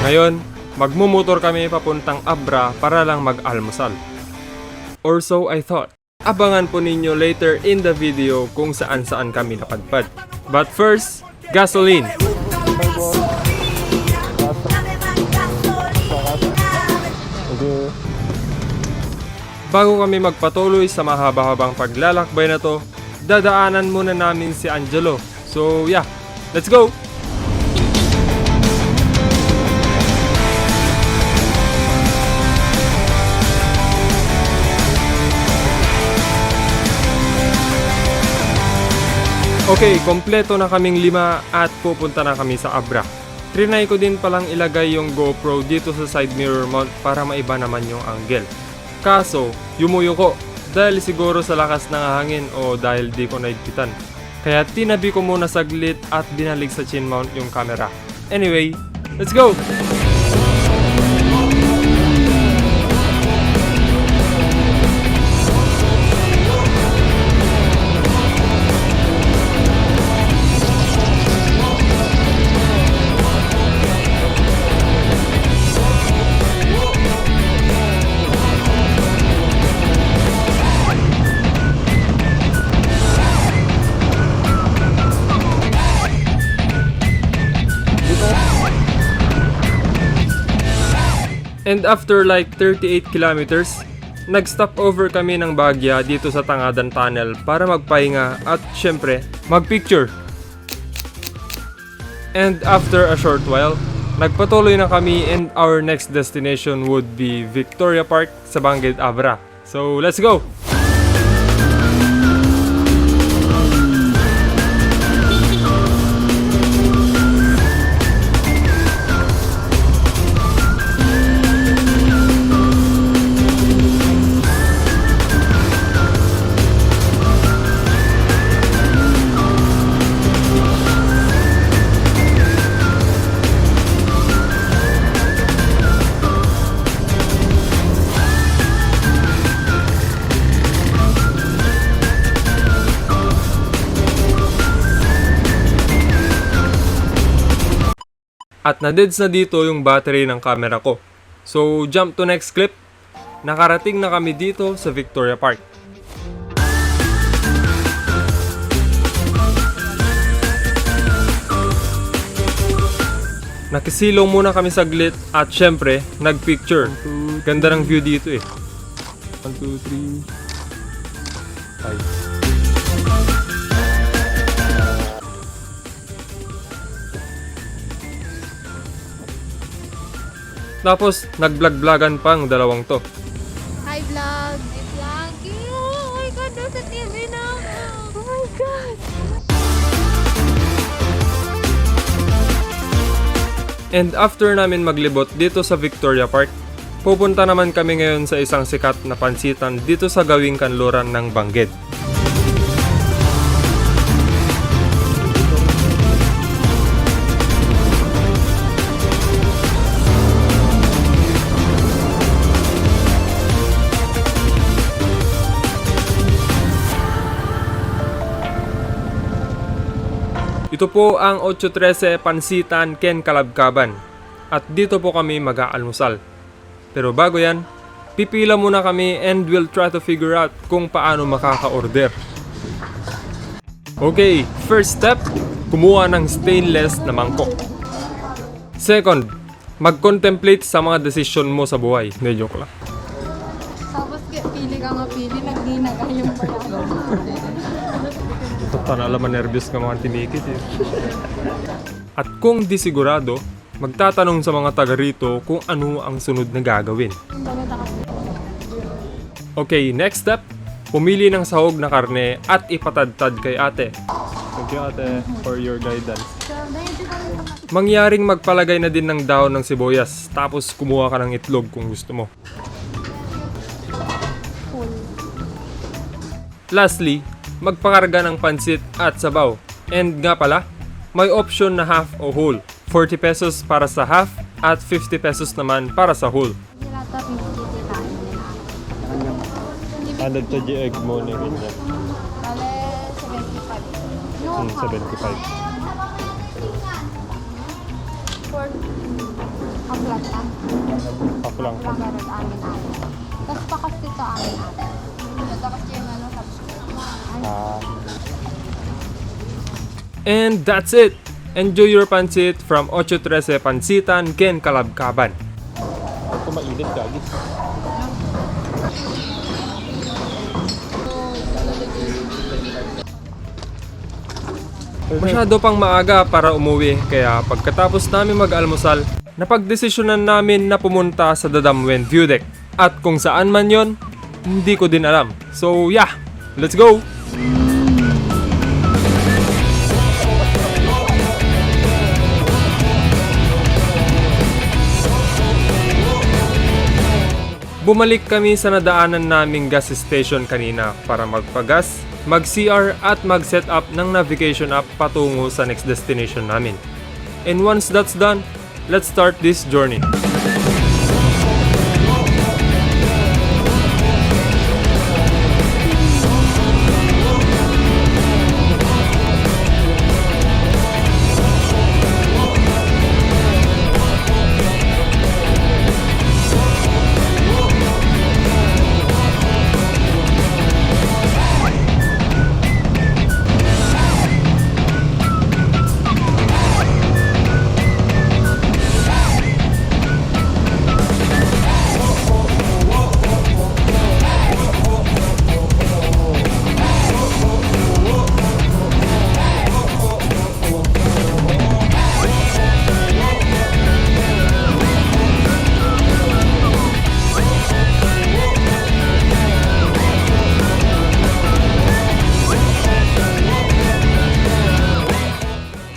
Ngayon, magmumotor kami papuntang Abra para lang mag-almusal. Or so I thought. Abangan po ninyo later in the video kung saan-saan kami napadpad. But first, gasoline! Bago kami magpatuloy sa mahaba-habang paglalakbay na to, dadaanan muna namin si Angelo. So yeah, let's go! Okay, kompleto na kaming 5 at pupunta na kami sa Abra. Trinay ko din palang ilagay yung GoPro dito sa side mirror mount para maiba naman yung angle. Kaso, yumuyo ko dahil siguro sa lakas ng hangin o dahil di ko naigpitan. Kaya tinabi ko muna saglit at binalik sa chin mount yung camera. Anyway, let's go! And after like 38 kilometers, nag-stop over kami ng Bagya dito sa Tangadan Tunnel para magpahinga at syempre, mag-picture. And after a short while, nagpatuloy na kami and our next destination would be Victoria Park sa Bangged, Abra. So let's go! At na-deads na dito yung battery ng camera ko. So, jump to next clip. Nakarating na kami dito sa Victoria Park. Nakisilong muna kami saglit at syempre, nagpicture. Ganda ng view dito eh. 1, 2, 3, 5. Tapos, nag-vlog-vlogan pang dalawang to. Hi vlog! Hi vlog! Oh my God! Nasa TV na! Oh my God! And after namin maglibot dito sa Victoria Park, pupunta naman kami ngayon sa isang sikat na pansitan dito sa gawing kanluran ng Bangged. Ito po ang 813 Pansitan Ken Kalabkaban at dito po kami mag-aalmusal. Pero bago yan, pipila muna kami and we'll try to figure out kung paano makaka-order. Okay, first step, kumuha ng stainless na mangkok. Second, mag-contemplate sa mga desisyon mo sa buhay. Hindi, joke lang. Tapos pili ka nga pili, nagdinaga yung bayaran. Para alaman nervyos ka mga timikit eh. At kung di sigurado, magtatanong sa mga taga rito kung ano ang sunod na gagawin. Okay, next step, pumili ng sahog na karne at ipatadtad kay ate. Thank you ate for your guidance. Mangyaring magpalagay na din ng dahon ng sibuyas, tapos kumuha ka ng itlog kung gusto mo. Lastly, magpakarga ng pansit at sabaw. And nga pala, may option na half o whole. 40 pesos para sa half at 50 pesos naman para sa whole. Ano to di egg mo na ganyan? 75. Pork. Kaplat lang. Ako lang. Kaplat meron amin ate. Tapos pakas dito amin ate. Tapos yung ano, tapos And that's it! Enjoy your pancit from 813 Pansitan, Ken Kalabkaban. Ito mainit gagis. Masyado pang maaga para umuwi, kaya pagkatapos namin mag-almusal, napagdesisyonan namin na pumunta sa Dadamwen View Deck. At kung saan man yon, hindi ko din alam. So yeah, let's go! Bumalik kami sa nadaanan naming gas station kanina para magpagas, mag-CR at mag-set up ng navigation app patungo sa next destination namin. And once that's done, let's start this journey.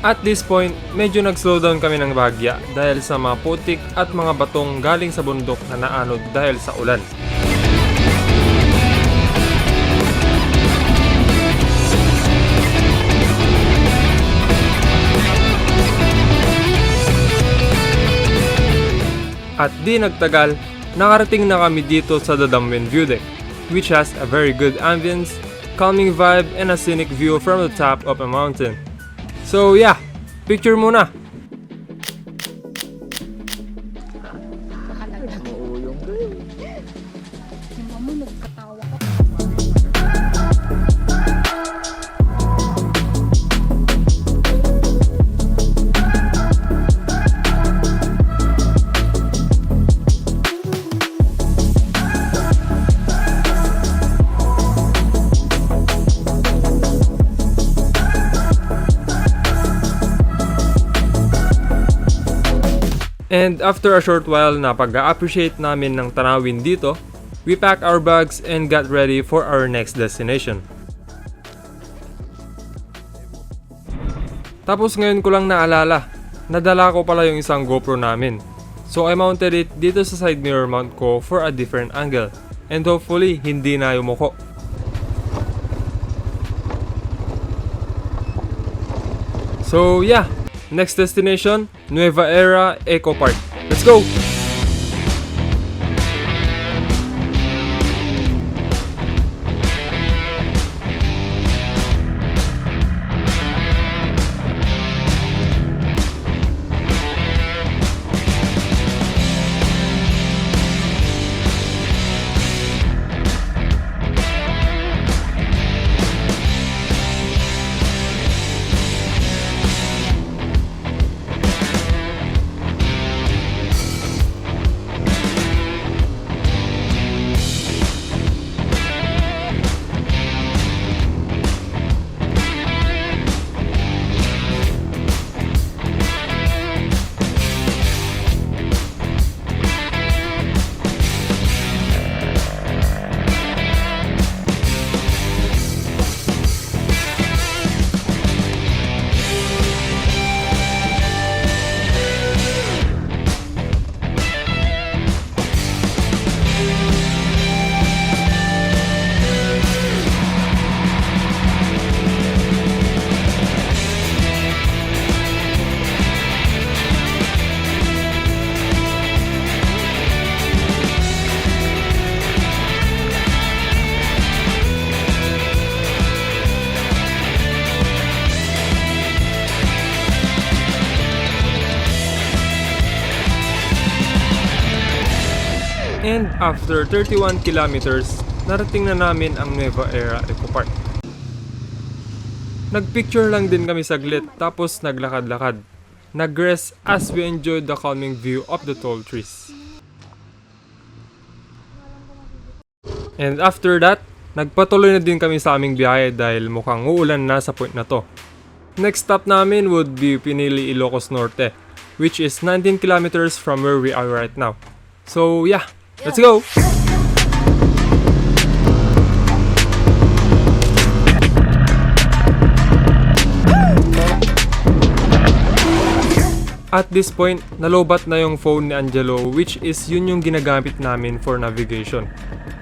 At this point, medyo nag-slow down kami ng bahagya dahil sa mga putik at mga batong galing sa bundok na naanod dahil sa ulan. At di nagtagal, nakarating na kami dito sa Dadamwen View Deck, which has a very good ambience, calming vibe, and a scenic view from the top of a mountain. So yeah, picture muna. And after a short while na pag-appreciate namin ng tanawin dito, we packed our bags and got ready for our next destination. Tapos ngayon ko lang naalala, nadala ko pala yung isang GoPro namin. So I mounted it dito sa side mirror mount ko for a different angle. And hopefully, hindi na yumuko. So yeah, next destination, Nueva Era Eco Park. Let's go! And after 31 kilometers, narating na namin ang Nueva Era Eco Park. Nagpicture lang din kami saglit tapos naglakad-lakad. Nag-rest as we enjoyed the calming view of the tall trees. And after that, nagpatuloy na din kami sa aming biyahe dahil mukhang uulan na sa point na to. Next stop namin would be Pinili, Ilocos Norte, which is 19 kilometers from where we are right now. So yeah, let's go! At this point, nalobat na yung phone ni Angelo, which is yun yung ginagamit namin for navigation.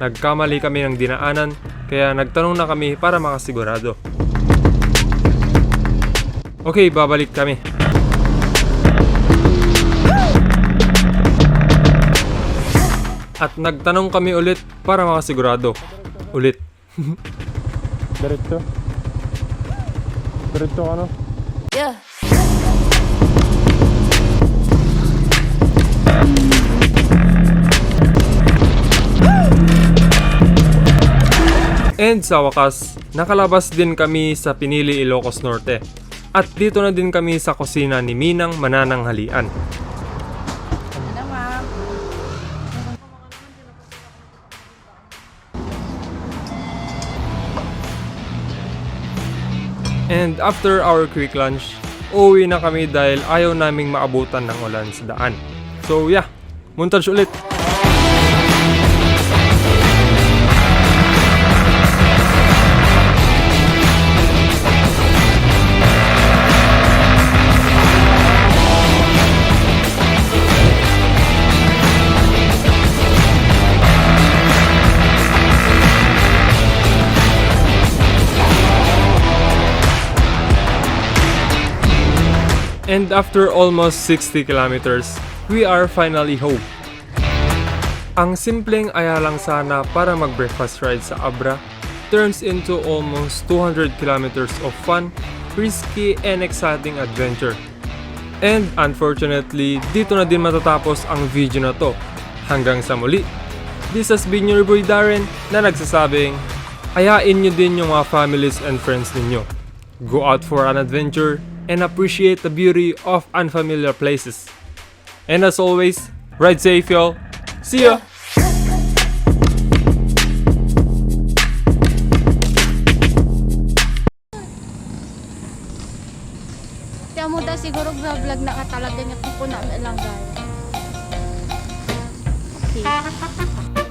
Nagkamali kami ng dinaanan, kaya nagtanong na kami para makasigurado. Okay, babalik kami. At nagtanong kami ulit para makasigurado. Ulit. Diretso. Diretso ano? Yeah. And sa wakas, nakalabas din kami sa Pinili, Ilocos Norte. At dito na din kami sa kusina ni Minang Manananghalian. Ano, ma'am? And after our quick lunch, uuwi na kami dahil ayaw naming maabutan ng ulan sa daan. So yeah, montage ulit! And after almost 60 kilometers, we are finally home. Ang simpleng aya lang sana para mag-breakfast ride sa Abra turns into almost 200 kilometers of fun, risky, and exciting adventure. And unfortunately, dito na din matatapos ang video na to. Hanggang sa muli, this has been your boy Darren na nagsasabing, ayain nyo din yung mga families and friends ninyo. Go out for an adventure and appreciate the beauty of unfamiliar places. And as always, ride safe y'all. See ya! Tiyan mo daw siguro vlog na katalaga niya kung kuna lang guys. Okay.